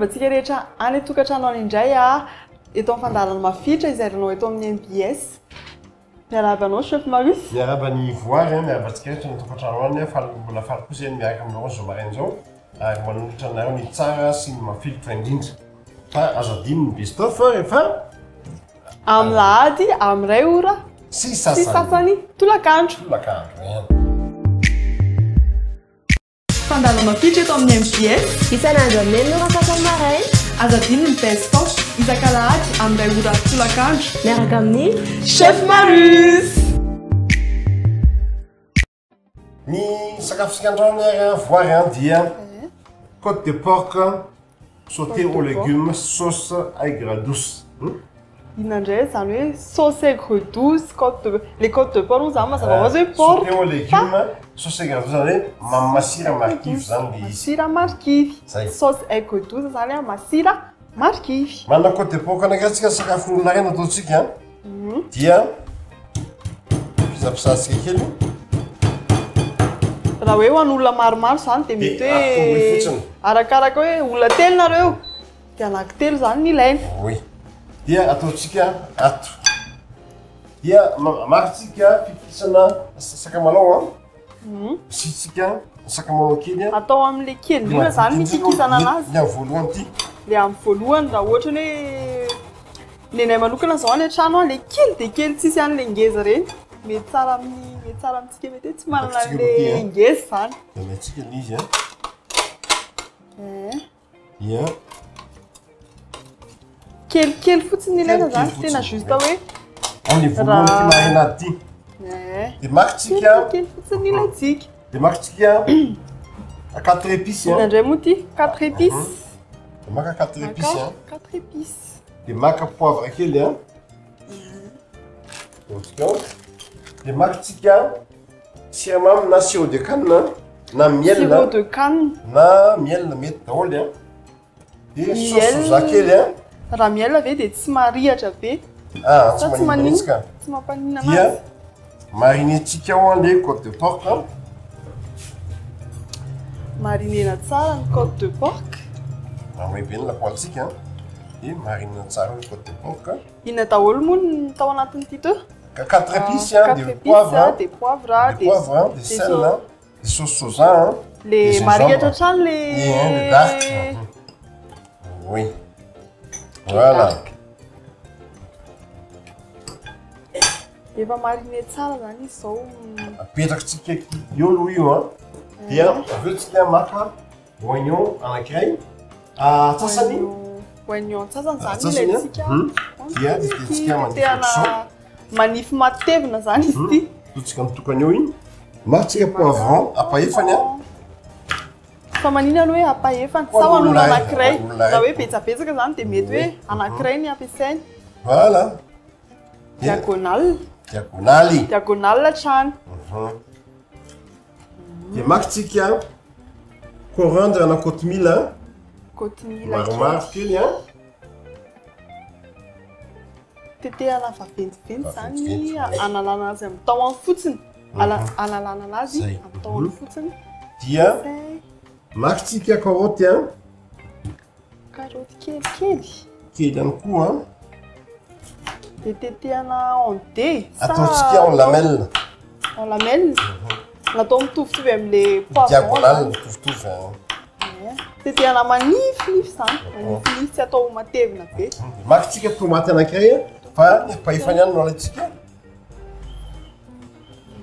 Tolobantsika rehetra any tokantrano any indray eto amin'ny fandaharana mafitra izay ranao eto amin'ny MPS. Miarahaba anao chef Marius. Miarahaba ny voary miarabantsika rehetra ny tokantrano any mbola faly kosa miaraka aminao zao marain'izao ary manolotra anareo ny tsara sy ny mafilitra indrindra. Fa azo adino ny best of rehefa amin'ny lahady amin'ny ray ora sy sasany tolakandro. Fandaharana mafitra eto amin'ny MPS. Isan'andro amin'ny enina maray. Azo adino ny best of isak'alahady amin'ny ray ora tolakandro. Miaraka amin'ny chef Marius. Ny sakafo sikandrano voary dia côte de porc sauté aux légumes sauce aigre douce. Inandray zany hoe sauce aigre douce les côtes de porc zany mazava ho azy hoe porc. Sauté aux légumes sauce aigre douce zany hoe masira marikivy zany le izy. Masira marikivy. Sauce aigre douce zany masira marikivy. Manana côte de porc anakiratsika sakafo olona reny ataotsika dia fisapisasika kely. Raha hoe ho an'olona maromaro zany dia mety hoe arakaraka hoe olona telo nareo dia anankitelo zany ny ilaina. Oui. Dia ataotsika ato. Dia maritsika fikisana sakamalao sitsika sakamalao kely atao amin'le kely indrindra zany ny fikisana anazy. Ny amin'ny voalohany ity. Le amin'ny voalohany raha ohatra hoe nenay manokana zao any an-trano le kely dia kely tsisy an'le ngeza reny. Mety tsara amintsika mety hoe tsy manana le ngeza zany. Dia metsika le izy dia kelikely fotsiny ilaina zany tena juste hoe amin'ny voalohany ty marinady ty. Dia makitsika kely fotsiny ilaitsika. Dia makitsika 4 épices. Inandray moa ty 4 épices. Dia maka 4 épices 4 épices. Dia maka poivre kely dia makitsika siramamy na sirop de canne na miel sirop de canne na miel mety daholo dia sauce soja kely raha miel ave dia tsy marihatra be tsy maninitsika tsy mampanina dia marinetsika ao le côte de porc marinena tsara ny côte de porc amin'ny be ny lapoalitsika dia marinena tsara ny côte de porc. Inona daholo moa ny tao anatin'ity to? 4 épices de poivre, de sel, de sauce soja, les marihatra trano le dark. Oui. Voilà. Efa mariné tsara zany izy zao. Apetrakatsika io aloha io dia aveo tsika maka oignon anankiray atsasany. Oignon atsasany zany ilaitsika. Dia tsika manify manify matevina zany izy ity. Totsika mitokana eo iny. Maritsika poivron apahefany fa manina aloha hoe apahefany sa ho an'olona anankiray. Raha hoe betsabetsaka zany dia mety hoe anankiray ny ampiasainy. Voilà. Diagonale. Diagonale hatrany. Dia makitsika coriandre na kotomila. Kotomila maromaro kely tetehana vaventiventy zany analana azy amin'ny tahony fotsiny. Analana anazy amin'ny tahony fotsiny. Dia makitsika karoty karoty kelikely ihany koa dia tetehana en dés. Ataotsika en lamelle. En lamelle natao mitovitovy amin'le poivron. Diagonale mitovitovy. Tetehana manifinify zany. Manifinify tsy atao matevina be. Makitsika tomaty anankiray fa pahefany ihany no alaitsika.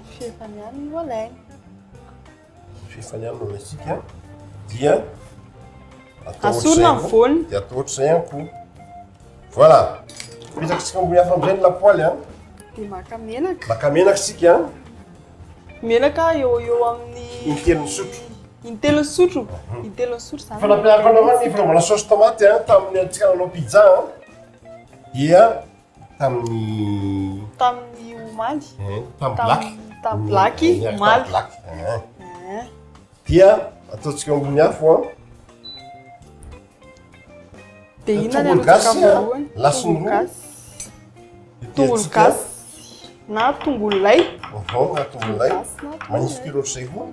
Fihefany ihany no alaina. Fihefany ihany no alaitsika. Dia asorina amin'ny voany. Dia atao ohatr'izay ihany koa. Voilà. Apetrakatsika ambony hafa amin'izay ny lapoaly dia maka menaka. Maka menaka tsika menaka eo amin'ny in-telony sotro. In-telony sotro. In-telony sotro zany. Fa nampianariko anao ny fanaovana saosy tomaty tamin'ny antsika nanao pizza dia tamin'ny omaly. Tamin'ny blaky omaly. Dia ataotsika ambony afo dia inona ny sakafo lasonroa. Tongolo gasy na tongolo lay. Na tongolo lay. Magnifique loatra izay koa.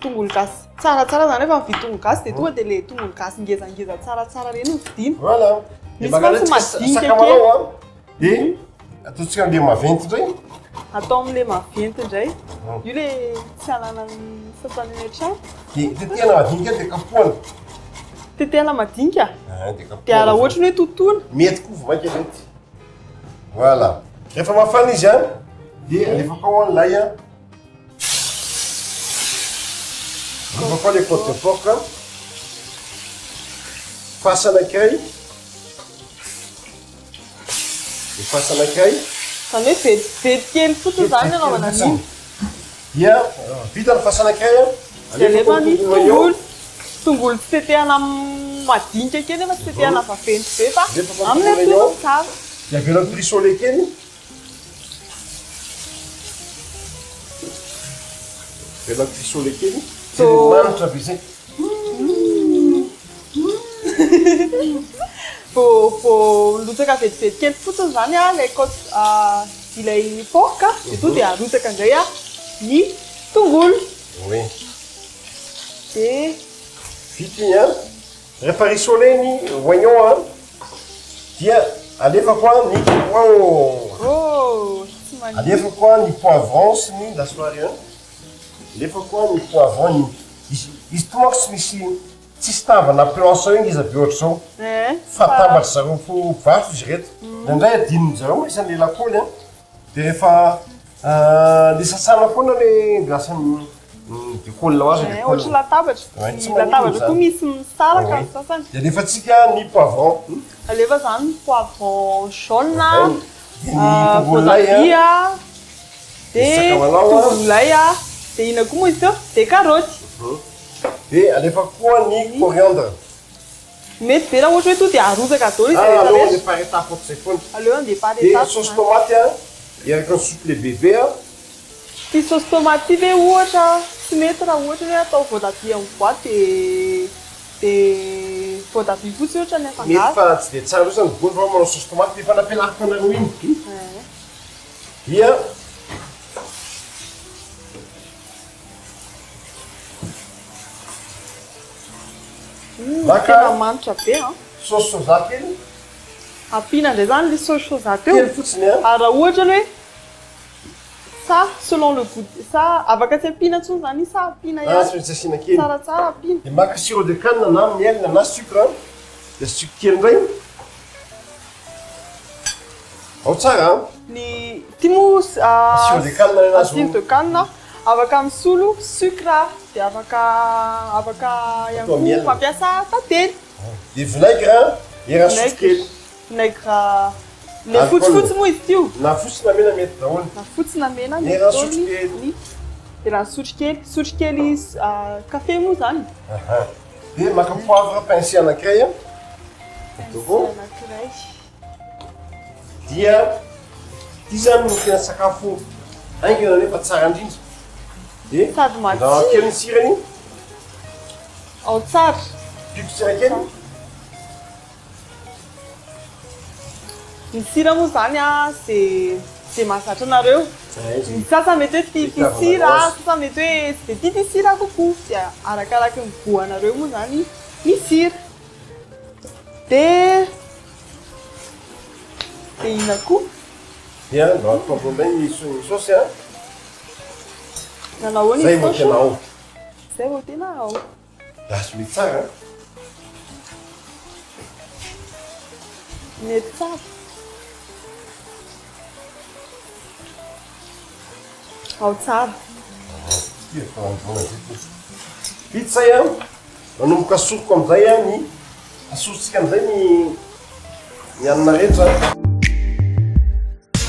tongolo gasy tsaratsara zany efa mividy tongolo gasy dia tonga dia le tongolo gasy ngezangeza tsaratsara reny no vidiana. Voilà. Misy mantsy madinika sakamalao dia ataontsika amin'ilay maventy indray. Atao amin'ilay maventy indray. Io le tsy anana sasany eny an-trano. Dia tetehana madinika dia kapohana. Tetehana madinika? Dia kapohana. Dia raha ohatra hoe totoina. Mety koa vomaika mety. Voilà. Rehefa mafana izy a dia alefaka ao an'ilay a. Alefaka ao ilay côte de porc. Fasana anankiray. Efasa anankiray. Zany hoe vetivety kely fotsiny zany anaovana an'iny. Dia vita ny fasana anankiray a. Dia alefa ny tongolo tsy tetehana madinika kely nefa tsy tetehana vaventy be fa amin'ny atono tsara. Dia avela ny brisole kely. Avela ny brisole kely. Dia manitra be izay. Vao lotsaka vetivety kely fotsiny zany a ilay porc dia to dia arotsaka indray a ny tongolo. Oui. Dia vita igny a. Rehefa risole ny oignon a dia alefako a ny alefako a ny poivron sy ny lasoary a. Alefako a ny poivron izy tomako tsy misy tsisy tavana planche igny izy avy ohatr'izao. Fa tambatra zareo fo vafy izy reto. Indray adininy zareo isan'le lakoly a. Dia rehefa le sasana foana le glasan'ny décolle ho azy. Ohatry latabatra. Latabatra koa misy misaraka ny sasany. Dia alefatsika ny poivron. Alefa zany ny poivron jaune, voatabia, dia tongolo lay a, dia ina koa moa izy teo, dia karaoty. Dia alefako koa ny coriandre. Mety be raha ohatra hoe to dia arotsaka daholo izy rehetra alohan'ny dia pare étape ohatr'izay foana. Alehan'ny dia pare Dia étape. sauce tomate a, iaraka ny soupe le bébé a. Ty sauce tomate ty ve ohatra tsy mety raha ohatra hoe atao voatabia amin'ny boaty dia voatabia fotsy ohatra ny Mety afangaro. fa tsy dia tsara loatra ny gony fa manao sauce tomate dia efa nampianariko anareo iny. Dia Tena manitra be a. Sauce soja kely. Ampiana indray zany le sauce soja teo. Kely fotsiny a. Ary raha ohatra hoe ça selon le goût. Ça afaka tsy ampiana intsony zany sa ampiana ihany. Tsy maintsy asiana kely. Tsaratsara ampiana. Dia maka sirop de canne na miel na sucre. Dia sucre kely indray. Ao tsara. Ny ty moa sirop de canne na sirop de canne afaka misolo sucre dia afaka ihany koa mampiasa tantely. Dia vinaigre era sotro kely. Vinaigre le fotsifotsy moa izy tio. Na fotsy na mena mety daholo. Na fotsy na mena mety daholo. Sotro kely. Dia sotro kely kafe moa zany. Dia maka poivre pincé anankiray a. Anankiray. Dia ty zany no tena sakafo haingana nefa tsara indrindra. Dia sady na kely ny sirany. Ao tsara. Piko sira kely. Ny sira moa zany a zay mahazatra anareo. Ny sasany mety hoe tia sira, sasany mety hoe tsy dia tia sira kokoa. Dia arakaraky ny goût anareo moa zany ny sira. Dia ina koa. Dia ndao ataoko amin'ilay ny saosy a. Nanao ahoana Zay vao tena ao. Zay vao tena ao. Lasy mety tsara. Mety tsara. Ao tsara. Vita zay a. Manomboka asoroko amin'izay a ny asorontsika amin'izay ny anana rehetra.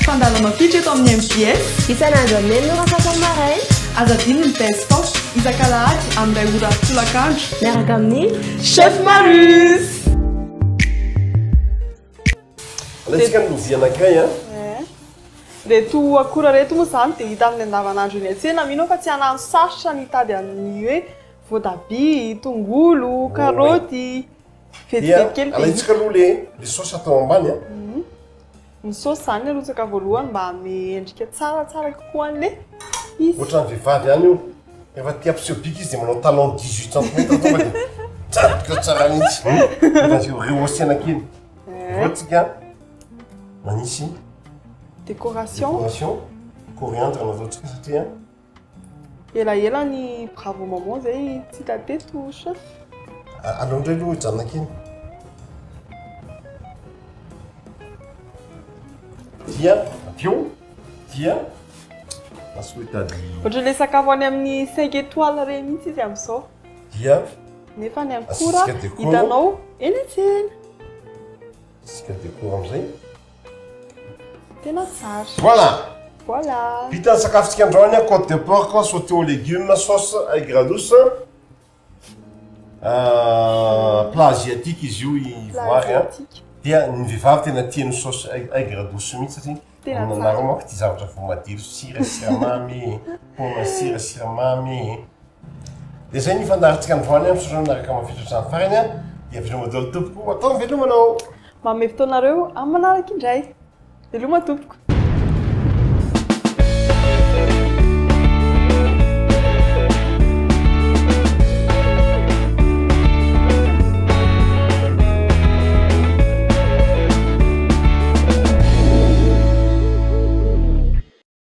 Fandala mafitra eto amin'ny MPS. Isan'andro amin'ny no raha maraina. Azadiny ny best-of isan-kalahady amin'ilay ora tolakandro. Miaraka amin'ny Chef Marus. Alaitsika ny lovia anankiray a. Reto akora reto moa zany dia hita amin'ny andavanandro eny an-tsena. Mino fa tsy anano sarotra ny hitady amin'ny hoe voatabia, tongolo, karaoty, vetivety kely. Alaitsika aloha le saosy atao ambany a. Ny saosy zany arotsaka voalohany mba hanome endrika tsaratsara kokoa an'ilay izy. Ohatran'ny vehivavy ihany io. efa tiampisehobiky izy de manao talon 18 cm tonga de tsapika tsara mihitsy rehaussiana kely voatsika manisy décoration coriandre nataotsika satria elaela ny bravo maman zay tsy hita teto chef alao indray aloha hijanona kely dia aveo dia asoitady ohatra le sakafo any amin'ny 5 étoiles reny mihitsy izy amin'izao dia nefa ny amkora hitanao eny atsena isika décor am'izay tena tsara voilà vita ny sakafontsika androany a côte de porc sauté aux légumes sauce aigre douce plat asiatique izy io ivoary a dia ny vehivavy tena tiany sauce aigre douce mihitsy satria nanaro manko ty zavatra vo madiro sira siramamy poma sira siramamy de zay ny fandarintsika androany a misaotra naraka mafitratra ny farany a dia veloma daholo tompoko atao mivelomanao manome fotoanareo amin'ny manaraka indray veloma tompoko